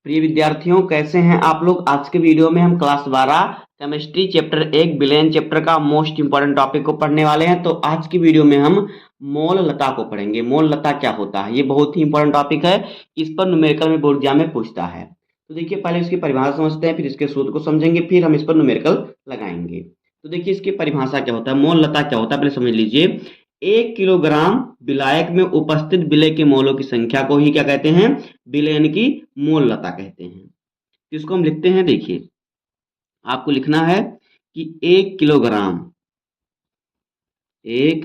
प्रिय विद्यार्थियों, कैसे हैं आप लोग। आज के वीडियो में हम class 12 chemistry chapter 1 villain chapter का मोस्ट इंपोर्टेंट टॉपिक को पढ़ने वाले हैं। तो आज की वीडियो में हम मोल लता को पढ़ेंगे। मोल लता क्या होता है, ये बहुत ही इंपॉर्टेंट टॉपिक है। इस पर न्यूमेरिकल में बोर्ड एग्जाम में पूछता है। तो देखिए, पहले इसकी परिभाषा समझते हैं, फिर इसके सूत्र को समझेंगे, फिर हम इस पर न्यूमेरिकल लगाएंगे। तो देखिए, इसकी परिभाषा क्या होता है, मोल लता क्या होता है, पहले समझ लीजिए। 1 किलोग्राम विलायक में उपस्थित विलेय के मोलों की संख्या को ही क्या कहते हैं, विलयन की मोल लता कहते हैं। इसको हम लिखते हैं, देखिए आपको लिखना है कि 1 किलोग्राम, 1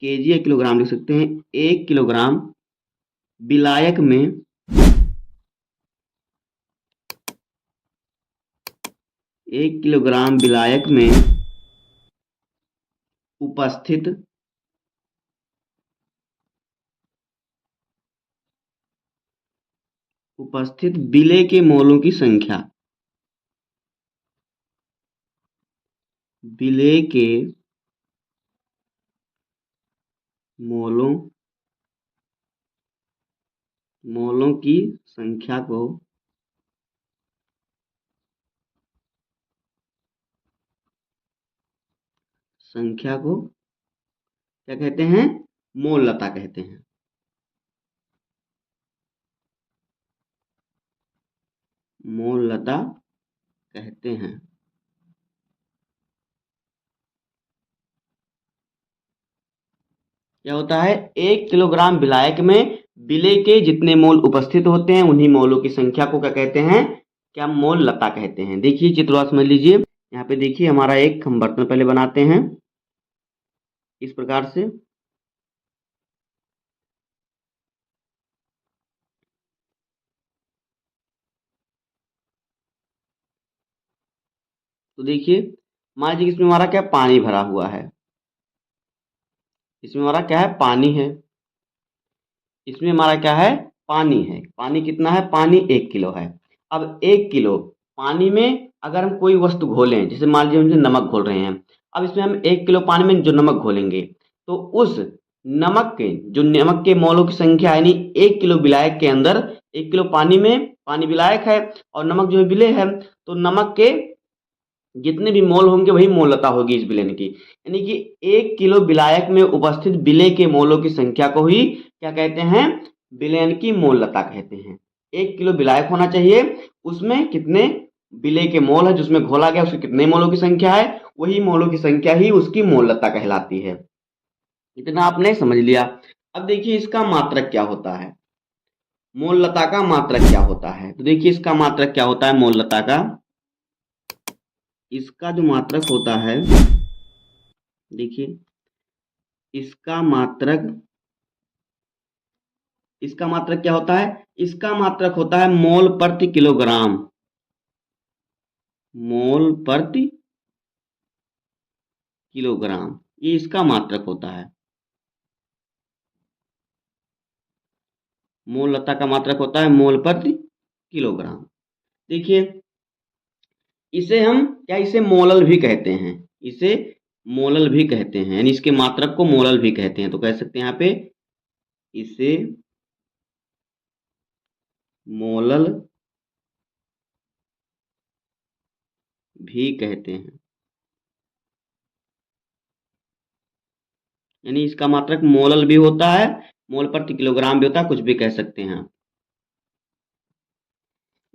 केजी या किलोग्राम लिख सकते हैं। 1 किलोग्राम विलायक में 1 किलोग्राम विलायक में उपस्थित विलेय के मोलों की संख्या, विलेय के मोलों की संख्या को क्या कहते हैं, मोल लता कहते हैं। मोल लता कहते हैं। क्या होता है, 1 किलोग्राम विलायक में विलेय के जितने मोल उपस्थित होते हैं उन्हीं मोलों की संख्या को क्या कहते हैं, क्या मोल लता कहते हैं। देखिए चित्र समझ लीजिए। यहाँ पे देखिए, हमारा एक हम बर्तन पहले बनाते हैं इस प्रकार से। तो देखिए, मान लीजिए इसमें हमारा क्या पानी भरा हुआ है, इसमें हमारा क्या है, पानी है। इसमें हमारा क्या है, पानी है। पानी कितना है, पानी 1 किलो है। अब 1 किलो पानी में अगर हम कोई वस्तु घोलें, जैसे मान लीजिए हम नमक घोल रहे हैं। अब इसमें हम 1 किलो पानी में जो नमक घोलेंगे, तो उस नमक के मोलों की संख्या, यानी 1 किलो विलायक के अंदर 1 किलो पानी में, पानी विलायक है और नमक जो है विलेय है, तो नमक के जितने भी मोल होंगे वही मोल लता होगी इस विलेन की। यानी कि 1 किलो विलायक में उपस्थित विलेय के मोलों की संख्या को ही क्या कहते हैं, विलेन की मोल लता कहते हैं। 1 किलो विलायक होना चाहिए, उसमें कितने विलेय के मोल है, जिसमें घोला गया उसके कितने मोलों की संख्या है, वही मोलों की संख्या ही उसकी मोल लता कहलाती है। इतना आपने समझ लिया। अब देखिए इसका मात्रक क्या होता है, मोल लता का मात्रक क्या होता है। तो देखिए इसका मात्रक क्या होता है मोल लता का। इसका जो मात्रक होता है, देखिए इसका मात्रक क्या होता है, इसका मात्रक होता है मोल प्रति किलोग्राम। मोल प्रति किलोग्राम, ये इसका मात्रक होता है। मोल लता का मात्रक होता है मोल प्रति किलोग्राम। देखिए इसे हम क्या, इसे मोलल भी कहते हैं। इसे मोलल भी कहते हैं, यानी इसके मात्रक को मोलल भी कहते हैं। तो कह सकते हैं यहाँ पे, इसे मोलल भी कहते हैं, यानी इसका मात्रक मोलल भी होता है, मोल प्रति किलोग्राम भी होता है, कुछ भी कह सकते हैं आप।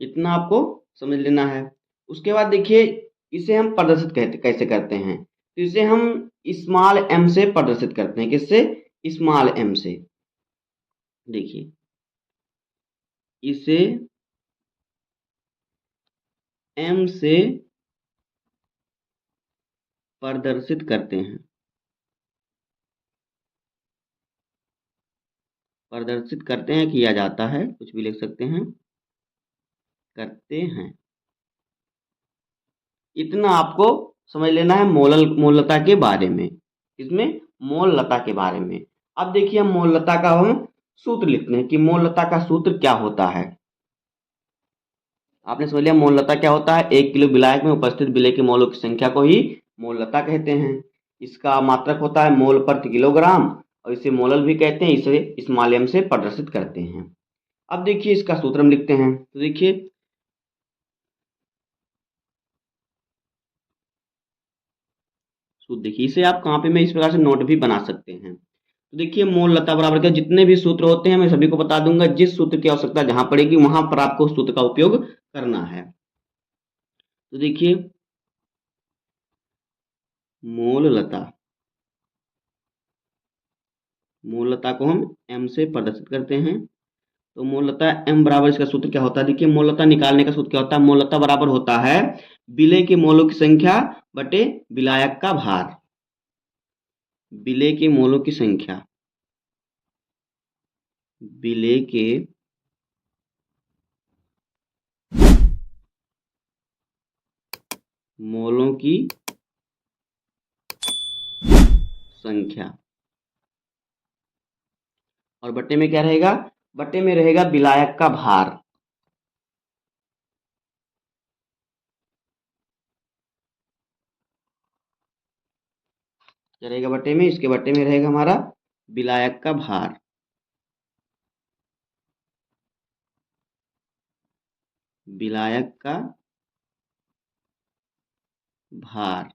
इतना आपको समझ लेना है। उसके बाद देखिए इसे हम प्रदर्शित कैसे करते हैं। तो इसे हम स्मॉल m से प्रदर्शित करते हैं। किससे, स्मॉल m से। देखिए इसे m से प्रदर्शित करते हैं। प्रदर्शित करते हैं, किया जाता है, कुछ भी लिख सकते हैं, करते हैं। इतना आपको समझ लेना है मोल लता के बारे में, इसमें मोल लता के बारे में। अब देखिए हम मोल लता का हम सूत्र लिखते हैं कि मोल लता का सूत्र क्या होता है। आपने समझ लिया मोल लता क्या होता है, 1 किलो विलायक में उपस्थित विलेय के मोलों की संख्या को ही मोल लता कहते हैं। इसका मात्रक होता है मोल प्रति किलोग्राम और इसे मोलल भी कहते हैं। इसे स्मॉल m से प्रदर्शित करते हैं। अब देखिए इसका सूत्र हम लिखते हैं, तो देखिए सूत्र देखिए, इसे आप कॉपी में इस प्रकार से नोट भी बना सकते हैं। तो देखिए मोल लता बराबर क्या, जितने भी सूत्र होते हैं मैं सभी को बता दूंगा, जिस सूत्र की आवश्यकता जहां पड़ेगी वहां पर आपको उस सूत्र का उपयोग करना है। तो देखिए मोल लता, मोल लता को हम m से प्रदर्शित करते हैं। तो मोल लता m बराबर, इसका सूत्र क्या होता है, देखिए मोल लता निकालने का सूत्र क्या होता है, मोल लता बराबर होता है विलेय के मोलों की संख्या बटे विलायक का भार। विलेय के मोलों की संख्या, विलेय के मोलों की संख्या, और बट्टे में क्या रहेगा, बट्टे में रहेगा विलायक का भार। क्या रहेगा बट्टे में, इसके बट्टे में रहेगा हमारा विलायक का भार। विलायक का भार,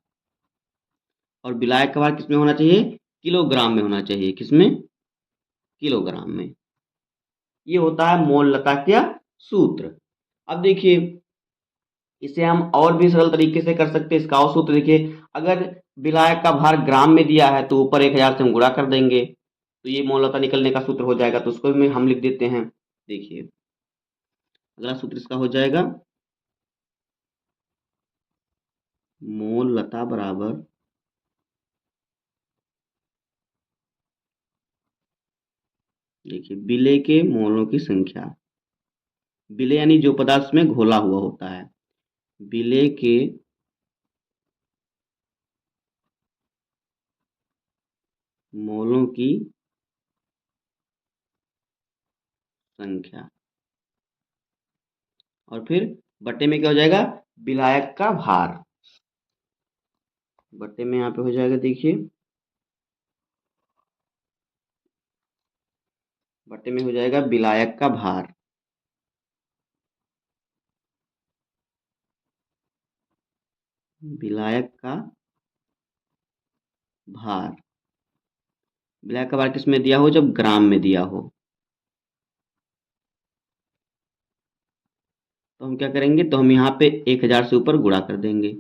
और विलायक का भार किसमें होना चाहिए, किलोग्राम में होना चाहिए, किसमें, किलोग्राम में। ये होता है मोल लता का सूत्र। अब देखिए इसे हम और भी सरल तरीके से कर सकते हैं। इसका और सूत्र देखिए, अगर विलायक का भार ग्राम में दिया है तो ऊपर 1000 से हम गुणा कर देंगे, तो ये मोल लता निकलने का सूत्र हो जाएगा। तो उसको भी हम लिख देते हैं। देखिए अगला सूत्र इसका हो जाएगा मोल लता बराबर, देखिए विलेय के मोलों की संख्या, विलेय यानी जो पदार्थ में घोला हुआ होता है, विलेय के मोलों की संख्या, और फिर बट्टे में क्या हो जाएगा, विलायक का भार। बट्टे में यहाँ पे हो जाएगा, देखिए बट्टे में हो जाएगा विलायक का भार। विलायक का भार, विलायक का भार किस में दिया हो, जब ग्राम में दिया हो। तो हम क्या करेंगे, तो हम यहाँ पे 1000 से ऊपर गुणा कर देंगे।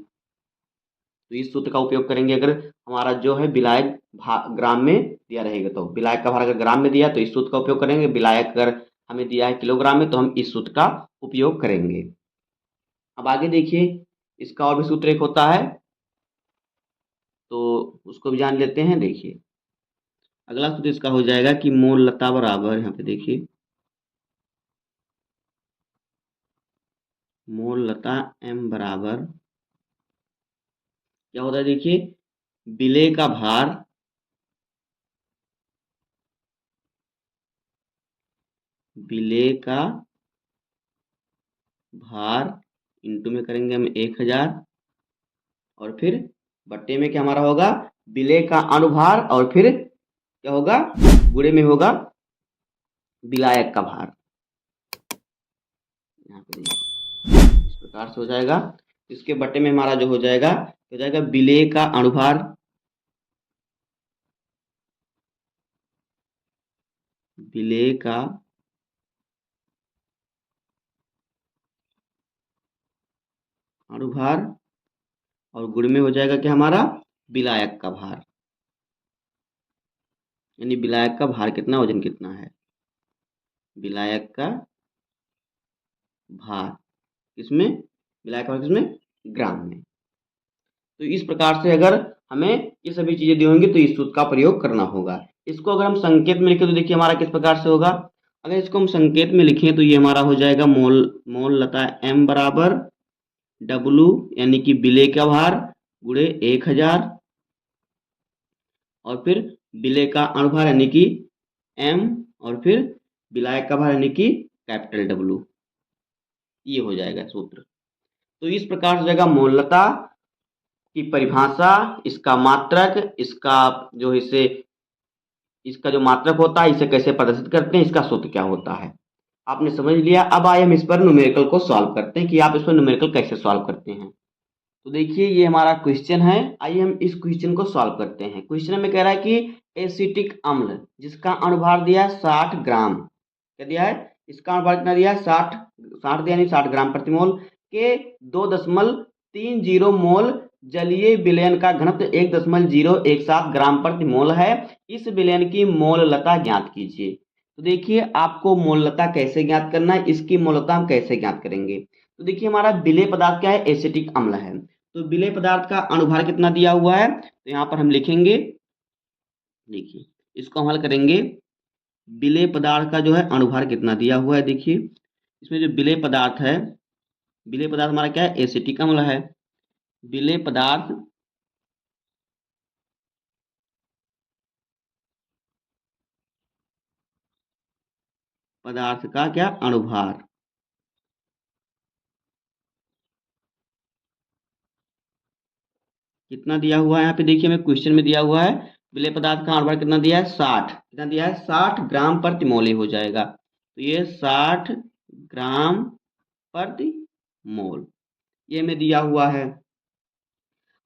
तो इस सूत्र का उपयोग करेंगे अगर हमारा जो है विलायक ग्राम में दिया रहेगा, तो विलायक का भार अगर ग्राम में दिया तो इस सूत्र का उपयोग करेंगे। विलायक अगर हमें दिया है किलोग्राम में तो हम इस सूत्र का उपयोग करेंगे। अब आगे देखिए इसका और भी सूत्र एक होता है, तो उसको भी जान लेते हैं। देखिए अगला सूत्र इसका हो जाएगा कि मोल लता बराबर, यहाँ पे देखिए मोल लता m बराबर क्या होता है, देखिए विलेय का भार, विलेय का भार इंटू में करेंगे हम 1000, और फिर बट्टे में क्या हमारा होगा, विलेय का अनुभार, और फिर क्या होगा, गुणे में होगा विलायक का भार। यहाँ पे देखिए इस प्रकार से हो जाएगा। इसके बट्टे में हमारा जो हो जाएगा विलेय का अनुभार, विलेय का अनुभार, और गुण में हो जाएगा क्या हमारा, विलायक का भार। यानी विलायक का भार कितना, वजन कितना है, विलायक का भार किसमें, विलायक का भार किसमें, ग्राम में। तो इस प्रकार से अगर हमें ये सभी चीजें दी होंगी तो इस सूत्र का प्रयोग करना होगा। इसको अगर हम संकेत में लिखें तो देखिए हमारा किस प्रकार से होगा। अगर इसको हम संकेत में लिखें तो ये हमारा हो जाएगा मोल लता m बराबर W यानी कि विलेय का भार गुणे 1000, और फिर विलेय का अनुभार यानी कि m, और फिर विलायक का भार यानी कि कैपिटल W। ये हो जाएगा सूत्र। तो इस प्रकार से हो जाएगा मोल लता की परिभाषा, इसका मात्रक, इसका जो मात्रक होता है इसे कैसे प्रदर्शित करते हैं, इसका सूत्र क्या होता है। आपने समझ लिया। अब आइए हम इस पर न्यूमेरिकल को सॉल्व करते हैं कि आप इस पर न्यूमेरिकल कैसे सॉल्व करते हैं। तो देखिए ये हमारा क्वेश्चन है, आइए हम इस क्वेश्चन को सॉल्व करते हैं। क्वेश्चन में कह रहा है कि एसिटिक अम्ल जिसका अनुभार दिया है 60 ग्राम, क्या दिया है, इसका अनुभार कितना दिया है 60, 60 दिया नहीं 60 ग्राम प्रति मोल के 2.30 मोल जलीय विलयन का घनत्व 1.017 ग्राम प्रति मोल है। इस विलयन की मोललता ज्ञात कीजिए। तो देखिए आपको मोललता कैसे ज्ञात करना है, इसकी मोललता हम कैसे ज्ञात करेंगे। तो देखिए हमारा विलेय पदार्थ क्या है, एसिटिक अम्ल है। तो विलेय पदार्थ का अनुभार कितना दिया हुआ है, तो यहाँ पर हम लिखेंगे, देखिए इसको हम हल करेंगे। विलेय पदार्थ का जो है अनुभार कितना दिया हुआ है, देखिए इसमें जो विलेय पदार्थ है, विलेय पदार्थ हमारा क्या है, एसिटिक अम्ल है। विलेय पदार्थ पदार्थ का क्या अनुभार, कितना दिया हुआ है यहाँ पे देखिए हमें क्वेश्चन में दिया हुआ है, विलेय पदार्थ का अनुभार कितना दिया है 60, कितना दिया है 60 ग्राम प्रति मोल ही हो जाएगा। तो ये 60 ग्राम प्रति मोल ये हमें दिया हुआ है।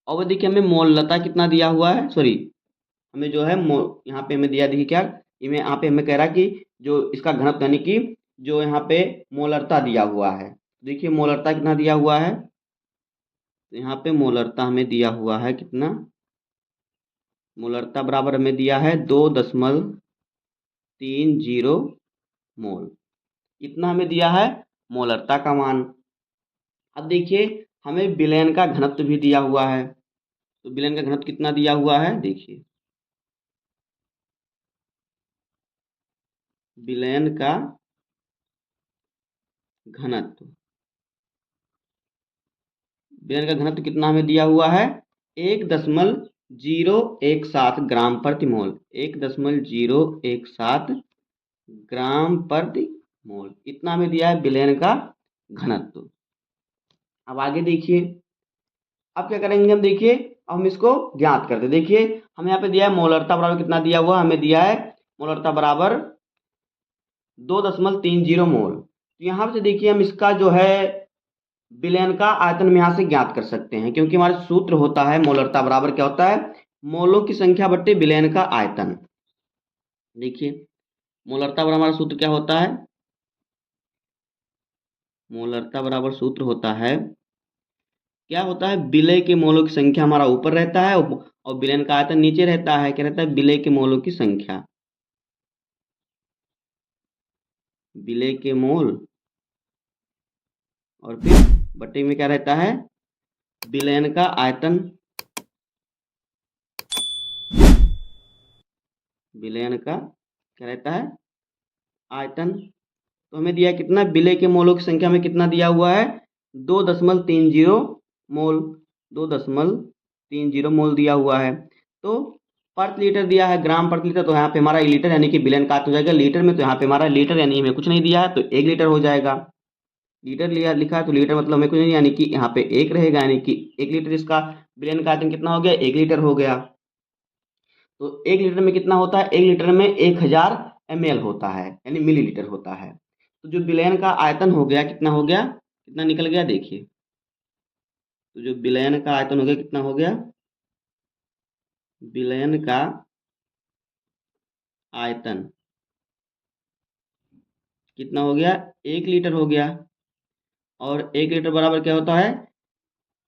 और वो देखिए हमें मोललता कितना दिया हुआ है, सॉरी हमें जो है यहाँ पे हमें दिया, देखिए क्या इमें यहाँ पे हमें कह रहा है कि जो इसका घनत्व यानी कि जो यहाँ पे मोलरता दिया हुआ है, देखिए मोलरता कितना दिया हुआ है, तो यहाँ पे मोलरता हमें दिया हुआ है कितना, मोलरता बराबर हमें दिया है 2.30 मोल, इतना हमें दिया है मोलरता का मान। अब देखिए हमें विलयन का घनत्व भी दिया हुआ है, तो विलयन का घनत्व कितना दिया हुआ है, देखिए विलयन का घनत्व, विलयन का घनत्व कितना हमें दिया हुआ है 1.017 ग्राम प्रति मोल, 1.017 ग्राम प्रति मोल, इतना हमें दिया है विलयन का घनत्व। अब आगे देखिए, अब क्या करेंगे हम, देखिए अब हम इसको ज्ञात करते हैं। देखिए हमें यहाँ पे दिया है मोलरता बराबर कितना दिया हुआ, हमें दिया है मोलरता बराबर 2.30 मोल। तो यहाँ से देखिए हम इसका जो है विलयन का आयतन हम यहाँ से ज्ञात कर सकते हैं, क्योंकि हमारा सूत्र होता है मोलरता बराबर क्या होता है, मोलों की संख्या बट्टे विलयन का आयतन। देखिए मोलरता बराबर हमारा सूत्र क्या होता है, मोलरता बराबर सूत्र होता है, क्या होता है, विलय के मोलों की संख्या हमारा ऊपर रहता है और विलयन का आयतन नीचे रहता है। क्या रहता है, विलय के मोलों की संख्या, विलय के मोल और फिर बट्टे में क्या रहता है, विलयन का आयतन, विलयन का क्या रहता है, आयतन। तो हमें दिया कितना, विलय के मोलों की संख्या में कितना दिया हुआ है 2.30 मोल, 2.30 मोल दिया हुआ है। तो प्रति लीटर दिया है ग्राम प्रति लीटर, तो यहाँ पे हमारा लीटर यानी कि विलयन का आयतन हो जाएगा लीटर में, तो यहाँ पे हमारा लीटर यानी हमें कुछ नहीं दिया है तो 1 लीटर हो जाएगा। लीटर लिया लिखा है तो लीटर मतलब हमें कुछ नहीं, यानी कि यहाँ पे 1 रहेगा, यानी कि 1 लीटर, इसका विलयन का आयतन कितना हो गया 1 लीटर हो गया। तो 1 लीटर में कितना होता है, 1 लीटर में 1000 ml होता है, यानी मिलीलीटर होता है। तो जो विलयन का आयतन हो गया कितना हो गया, कितना निकल गया देखिए, तो जो विलयन का आयतन हो गया कितना हो गया, विलयन का आयतन कितना हो गया 1 लीटर हो गया। और 1 लीटर बराबर क्या होता है,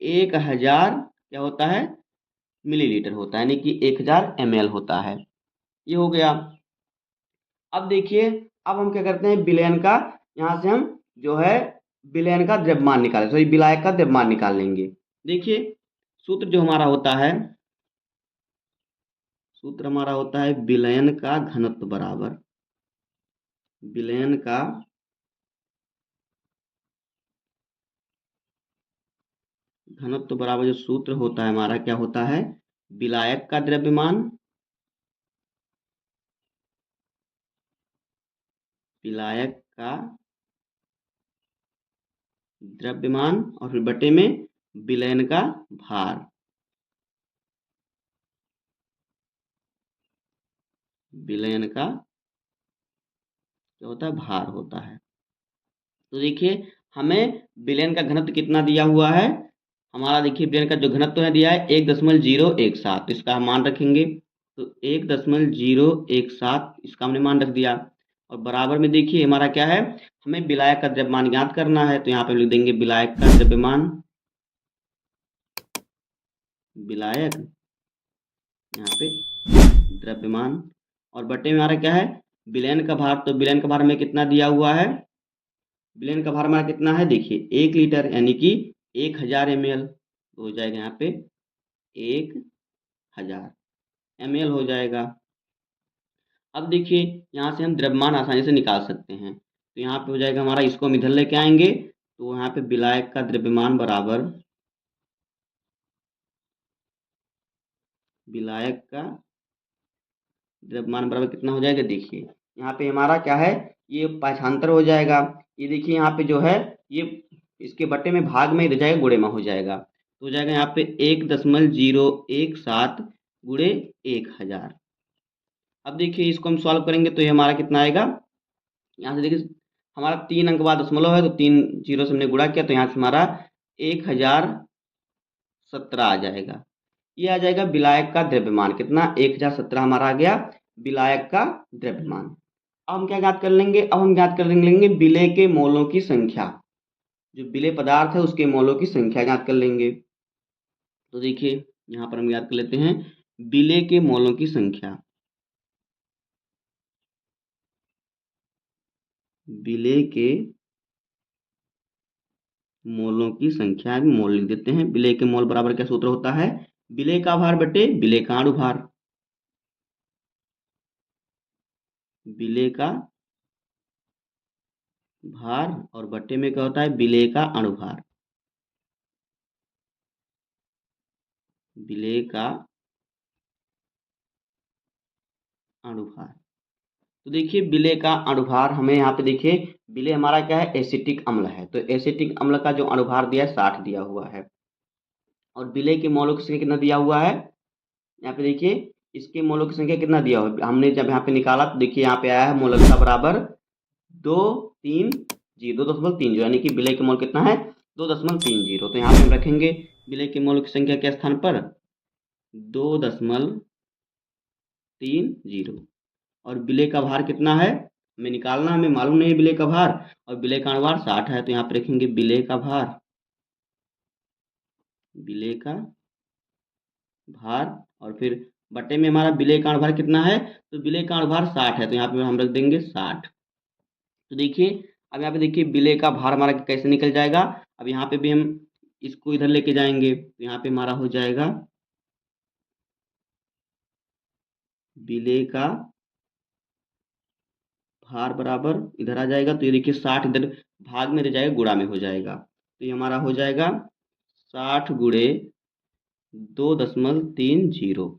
1000 क्या होता है, मिलीलीटर होता है, यानी कि 1000 ml होता है। ये हो गया। अब देखिए, अब हम क्या करते हैं, विलयन का, यहाँ से हम जो है विलयन का द्रव्यमान निकालें, सॉरी विलायक का द्रव्यमान निकाल लेंगे। देखिए सूत्र जो हमारा होता है, सूत्र हमारा होता है विलयन का घनत्व बराबर, विलयन का घनत्व बराबर जो सूत्र होता है हमारा क्या होता है, विलायक का द्रव्यमान, विलायक का द्रव्यमान और फिर बटे में विलयन का भार, विलयन का क्या होता है, भार होता है। तो देखिए हमें विलयन का घनत्व कितना दिया हुआ है, हमारा देखिए विलयन का जो घनत्व है दिया है 1.017, तो इसका हम मान रखेंगे। तो 1.017 इसका हमने मान रख दिया। और बराबर में देखिए हमारा क्या है, हमें विलायक का द्रव्यमान ज्ञात करना है, तो यहाँ पे लिख देंगे विलायक का द्रव्यमान, विलायक यहाँ पे द्रव्यमान, और बटे में हमारा क्या है, विलयन का भार। तो विलयन का भार हमें कितना दिया हुआ है, विलयन का भार हमारा कितना है देखिए 1 लीटर, यानी कि 1000 ml हो जाएगा, यहाँ पे 1000 ml हो जाएगा। अब देखिए यहाँ से हम द्रव्यमान आसानी से निकाल सकते हैं, तो यहाँ पे हो जाएगा हमारा, इसको हम इधर लेके आएंगे, तो यहाँ पे विलायक का द्रव्यमान बराबर, विलायक का द्रव्यमान बराबर कितना हो जाएगा देखिए, यहाँ पे हमारा क्या है, ये पाठांतर हो जाएगा। ये देखिए यहाँ पे जो है ये इसके बट्टे में भाग में रह जाएगा, गुणे में हो जाएगा, तो हो जाएगा यहाँ पे 1.017 गुणे 1000। अब देखिए इसको हम सॉल्व करेंगे तो ये हमारा कितना आएगा, यहाँ से देखिए हमारा 3 अंक बाद दशमलव है, तो 3 जीरो से हमने गुणा किया, तो यहाँ से हमारा 1017 आ जाएगा। ये आ जाएगा विलायक का द्रव्यमान, कितना 1017 हमारा आ गया विलायक का द्रव्यमान। अब हम क्या ज्ञात कर लेंगे, अब हम ज्ञात कर लेंगे विलेय के मोलों की संख्या, जो विलेय पदार्थ है उसके मोलों की संख्या ज्ञात कर लेंगे। तो देखिए यहाँ पर हम ज्ञात कर लेते हैं विलेय के मोलों की संख्या, विलेय के मोलों की संख्या, मोल लिख देते हैं। विलेय के मोल बराबर क्या सूत्र होता है, विलेय का भार बटे विलेय का अणुभार, विलेय का भार और बटे में क्या होता है, विलेय का अणुभार, विलेय का अणुभार। तो देखिए विलेय का अणुभार हमें यहाँ पे देखिए, विलेय हमारा क्या है, एसिटिक अम्ल है, तो एसिटिक अम्ल का जो अणुभार दिया है 60 दिया हुआ है। और विलेय के मोलों की संख्या कितना दिया हुआ है, यहाँ पे देखिए इसके मोलों की संख्या कितना दिया हुआ है, हमने जब यहाँ पे निकाला तो देखिए यहाँ पे आया है मोलकता बराबर 2.30, यानी कि विलेय के मोल कितना है 2.30। तो यहाँ पे हम रखेंगे विलेय के मोल की संख्या के स्थान पर 2.30, और विलेय का भार कितना है हमें निकालना, हमें मालूम नहीं है विलेय का भार, और विलेय का अणुभार 60 है, तो यहाँ पे रखेंगे विलेय का भार, विलेय का भार, और फिर बटे में हमारा विलेय का अणुभार कितना है, तो विलेय का अणुभार 60 है, तो यहाँ पे हम रख देंगे 60। तो देखिए अब यहाँ पे देखिए विलेय का भार हमारा कैसे निकल जाएगा, अब यहाँ पे भी हम इसको इधर लेके जाएंगे, तो यहाँ पे हमारा हो जाएगा विलेय का भार बराबर इधर आ जाएगा, तो ये देखिए 60 इधर भाग में रह जाएगा, गुणा में हो जाएगा, तो ये हमारा हो जाएगा 60 गुणे 2.30।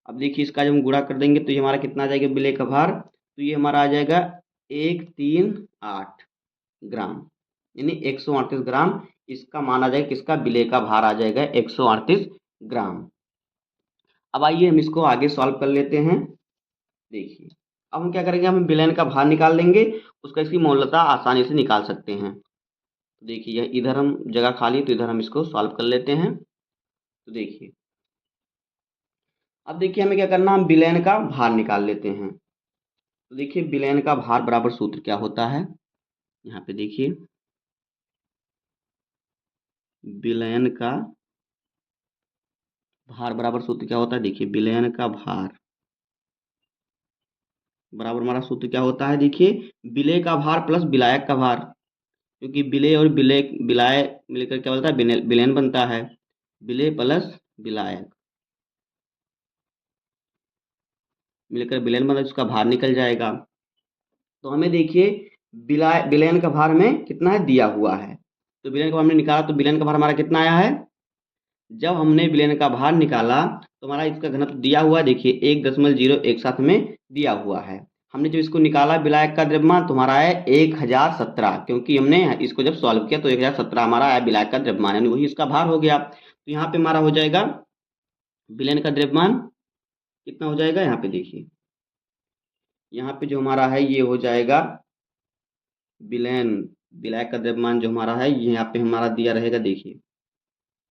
अब देखिए इसका जब हम गुणा कर देंगे तो ये हमारा कितना आ जाएगा विलेय का भार, तो ये हमारा आ जाएगा 138 ग्राम, यानी 138 ग्राम इसका मान आ जाएगा, किसका, विलेय का भार आ जाएगा 138 ग्राम। अब आइए हम इसको आगे सॉल्व कर लेते हैं। देखिए अब हम क्या करेंगे, हम विलयन का भार निकाल लेंगे, उसका इसकी मोलता आसानी से निकाल सकते हैं। तो देखिए इधर हम जगह खाली, तो इधर हम इसको सॉल्व कर लेते हैं। तो देखिए अब देखिए हमें क्या करना, हम विलयन का भार निकाल लेते हैं। तो देखिए विलयन का भार बराबर सूत्र क्या होता है, यहाँ पे देखिए विलयन का भार बराबर सूत्र क्या होता है, देखिए विलयन का भार बराबर हमारा सूत्र क्या होता है, देखिए विलेय का भार प्लस विलायक का भार, क्योंकि विलेय और विलाय मिलकर क्या बनता है, विलयन बनता है, विलेय प्लस विलायक मिलकर विलयन बनता है, उसका भार निकल जाएगा। तो हमें देखिए विलयन का भार में कितना है दिया हुआ है, तो विलयन का भार हमने निकाला, तो विलयन का भार हमारा कितना आया है, जब हमने विलयन का भार निकाला तो हमारा इसका घनत्व दिया हुआ है, देखिए 1.017 में दिया हुआ है। हमने जब इसको निकाला विलायक का द्रव्यमान तो हमारा है 1017, क्योंकि हमने इसको जब सॉल्व किया तो 1017 हमारा आया विलायक का द्रव्यमान, यानी वही इसका भार हो गया। तो यहाँ पे हमारा हो जाएगा विलयन का द्रव्यमान कितना हो जाएगा, यहाँ पे देखिए यहाँ पे जो हमारा है ये हो जाएगा विलयन विलायक का द्रव्यमान जो हमारा है ये यहाँ पे हमारा दिया रहेगा, देखिए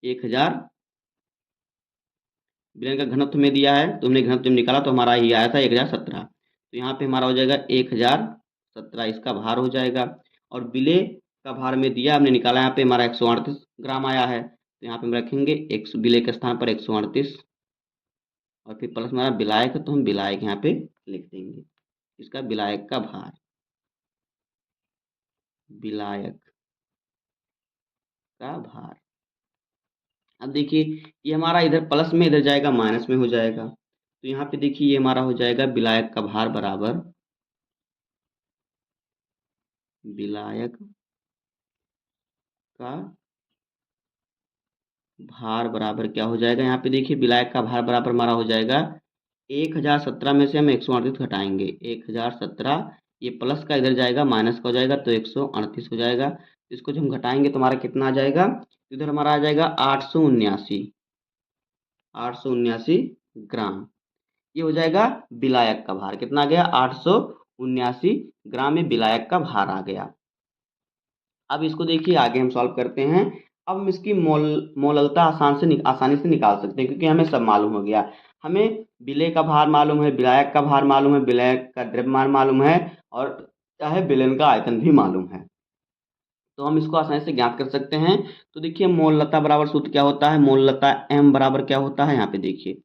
1000। विलयन का घनत्व में दिया है तो हमने घनत्व में निकाला तो हमारा ये आया था 1017। तो यहाँ पे हमारा हो जाएगा 1017, इसका भार हो जाएगा। और विलेय का भार में दिया, हमने निकाला यहाँ पे हमारा 138 ग्राम आया है। तो यहाँ पे हम रखेंगे विलेय के स्थान पर 138 और फिर प्लस हमारा विलायक है तो हम विलायक यहाँ पे लिख देंगे, इसका विलायक का भार, विलायक का भार। अब देखिए ये हमारा इधर प्लस में इधर जाएगा माइनस में हो जाएगा। तो यहाँ पे देखिए ये हमारा हो जाएगा विलायक का भार बराबर, विलायक का भार बराबर क्या हो जाएगा, यहाँ पे देखिए विलायक का भार बराबर हमारा हो जाएगा 1017 में से हम 138 घटाएंगे, 1017 ये प्लस का इधर जाएगा माइनस का हो जाएगा तो 138 हो जाएगा। इसको जब हम घटाएंगे तो हमारा कितना आ जाएगा, इधर हमारा आ जाएगा 879 ग्राम। ये हो जाएगा विलायक का भार, कितना आ गया 879 ग्राम में विलायक का भार आ गया। अब इसको देखिए आगे हम सॉल्व करते हैं। अब हम इसकी मोललता आसानी से निकाल सकते हैं क्योंकि हमें सब मालूम हो गया। हमें विलेय का भार मालूम है, विलायक का भार मालूम है, विलायक का द्रव्यमान मालूम है और चाहे विलयन का आयतन भी मालूम है, तो हम इसको आसानी से ज्ञात कर सकते हैं। तो देखिए मोललता बराबर सूत्र क्या होता है, मोललता m बराबर क्या होता है, यहाँ पे देखिए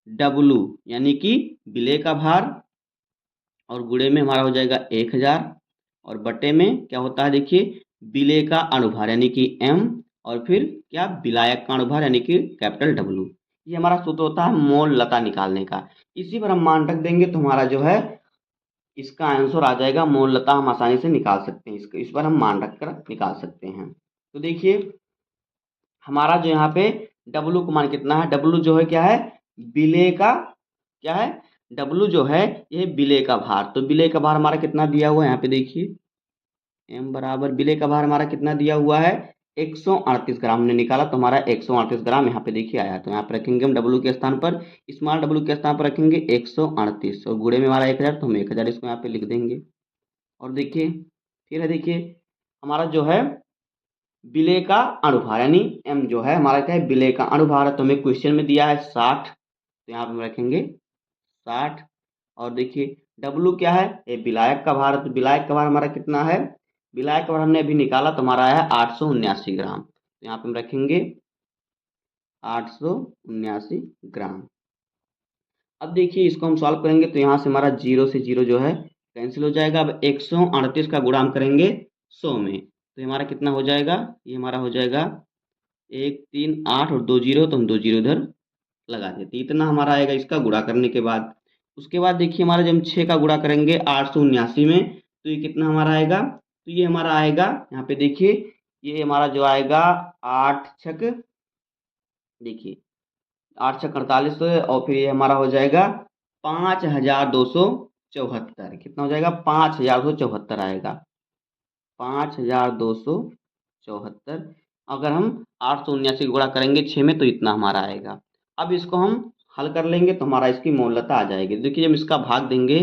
W यानी कि विलेय का भार और गुणे में हमारा हो जाएगा 1000 और बटे में क्या होता है देखिए विलेय का अणुभार यानी कि m और फिर क्या विलायक का अणुभार यानी कि कैपिटल W। ये हमारा सूत्र होता है मोल लता निकालने का। इसी पर हम मान रख देंगे तो हमारा जो है इसका आंसर आ जाएगा मोल लता, हम आसानी से निकाल सकते हैं, इस पर हम मान रख कर निकाल सकते हैं। तो देखिए हमारा जो यहाँ पे W का मान कितना है, W जो है क्या है विलेय का, क्या है W जो है ये विलेय का भार। तो विलेय का भार हमारा कितना दिया हुआ है, यहाँ पे देखिए m बराबर विलेय का भार हमारा कितना दिया हुआ है 138 ग्राम हमने निकाला तो हमारा 138 ग्राम यहाँ पे देखिए आया। तो यहाँ पे रखेंगे हम W के स्थान पर, स्मॉल W के स्थान पर रखेंगे 138 और गुणे में हमारा 1000 तो हम 1000 इसको यहाँ पे लिख देंगे। और देखिए फिर है देखिए हमारा जो है विलेय का अणुभार यानी m जो है हमारा क्या है विलेय का अणुभार है, तो हमें क्वेश्चन में दिया है 60 तो यहाँ पे हम रखेंगे 60। और देखिए W क्या है, ये विलायक का भार है, तो विलायक का भार हमारा कितना है, विलायक का भार हमने अभी निकाला तो हमारा आया है 879 ग्राम। तो यहाँ पे हम रखेंगे 879 ग्राम। अब देखिए इसको हम सॉल्व करेंगे तो यहाँ से हमारा 0 से 0 जो है कैंसिल हो जाएगा। अब 138 का गुणा हम करेंगे 100 में तो हमारा कितना हो जाएगा, ये हमारा हो जाएगा 1 3 8 और 2 0 तो हम 2 0 इधर लगा देते, इतना हमारा आएगा इसका गुणा करने के बाद। उसके बाद देखिए हमारा जब हम 6 का गुणा करेंगे 879 में तो ये कितना हमारा आएगा, तो ये हमारा आएगा यहाँ पे देखिए ये हमारा जो आएगा 8 छक देखिए 8 छक 48 और फिर ये हमारा हो जाएगा 5274, कितना हो जाएगा 5274 आएगा 5274। अगर हम 879 गुणा करेंगे 6 में तो इतना हमारा आएगा। अब इसको हम हल कर लेंगे तो हमारा इसकी मोलता आ जाएगी। देखिए जब इसका भाग देंगे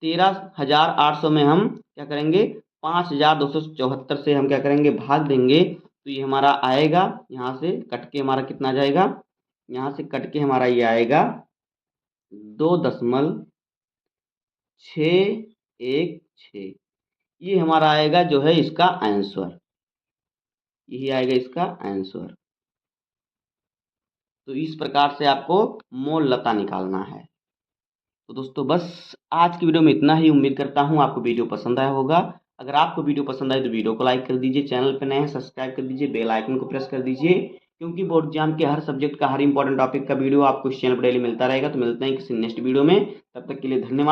13,800 में हम क्या करेंगे 5,274 से हम क्या करेंगे भाग देंगे तो ये हमारा आएगा, यहाँ से कट के हमारा कितना आ जाएगा, यहाँ से कट के हमारा ये आएगा 2.616। ये हमारा आएगा जो है इसका आंसर, यही आएगा इसका आंसर। तो इस प्रकार से आपको मोल लता निकालना है। तो दोस्तों बस आज की वीडियो में इतना ही। उम्मीद करता हूँ आपको वीडियो पसंद आया होगा। अगर आपको वीडियो पसंद आए तो वीडियो को लाइक कर दीजिए, चैनल पर नए हैं सब्सक्राइब कर दीजिए, बेल आइकन को प्रेस कर दीजिए क्योंकि बोर्ड एग्जाम के हर सब्जेक्ट का हर इंपॉर्टेंट टॉपिक का वीडियो आपको इस चैनल पर डेली मिलता रहेगा। तो मिलते हैं किसी नेक्स्ट वीडियो में, तब तक के लिए धन्यवाद।